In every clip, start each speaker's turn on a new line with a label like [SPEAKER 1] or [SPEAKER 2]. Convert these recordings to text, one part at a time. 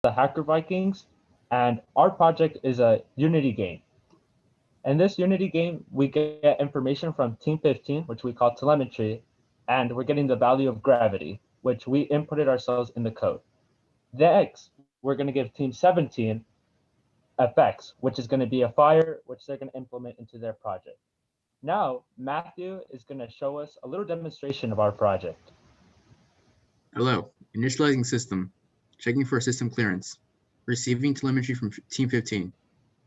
[SPEAKER 1] the Hacker Vikings, and our project is a Unity game. In this Unity game, we get information from Team 15, which we call telemetry, and we're getting the value of gravity, which we inputted ourselves in the code. Next, we're going to give Team 17 effects, which is going to be a fire, which they're going to implement into their project. Now, Matthew is going to show us a little demonstration of our project.
[SPEAKER 2] Hello, initializing system, checking for system clearance, receiving telemetry from Team 15.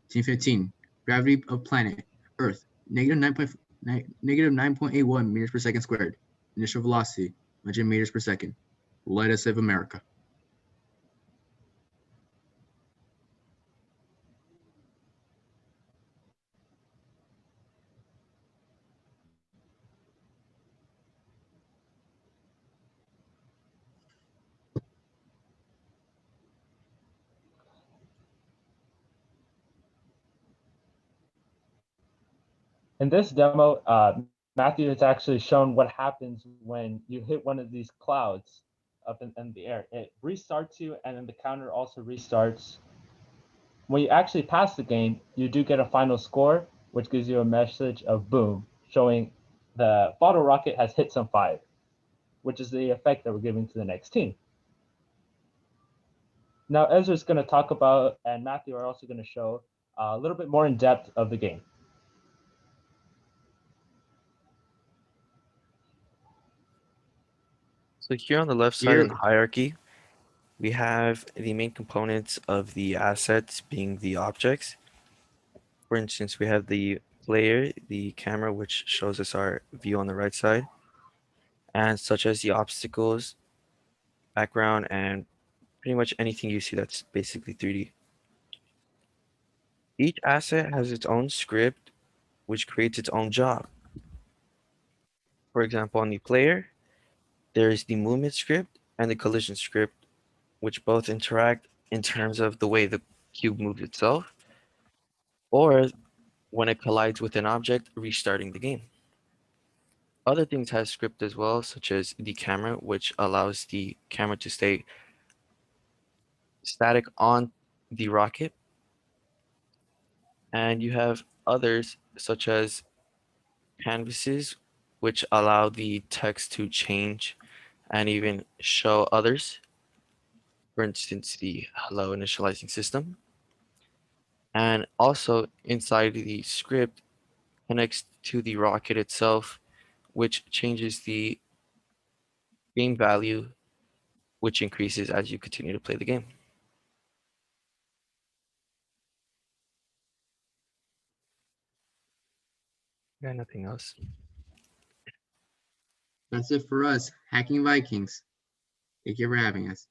[SPEAKER 2] Team 15, gravity of planet, Earth, negative 9.81 meters per second squared. Initial velocity, 100 meters per second. Let us save America.
[SPEAKER 1] In this demo, Matthew has actually shown what happens when you hit one of these clouds up in the air. It restarts you, and then the counter also restarts. When you actually pass the game, you do get a final score, which gives you a message of boom, showing the bottle rocket has hit some fire, which is the effect that we're giving to the next team. Now, Ezra's going to talk about, and Matthew are also going to show a little bit more in depth of the game.
[SPEAKER 3] So here on the left side in the hierarchy, we have the main components of the assets being the objects. For instance, we have the player, the camera, which shows us our view on the right side, and such as the obstacles, background, and pretty much anything you see that's basically 3D. Each asset has its own script, which creates its own job. For example, on the player, there is the movement script and the collision script, which both interact in terms of the way the cube moves itself, or when it collides with an object, restarting the game. Other things have script as well, such as the camera, which allows the camera to stay static on the rocket. And you have others, such as canvases, which allow the text to change and even show others. For instance, the hello initializing system. And also inside the script connects to the rocket itself, which changes the game value, which increases as you continue to play the game. Yeah, nothing else.
[SPEAKER 2] That's it for us, Hacking Vikings. Thank you for having us.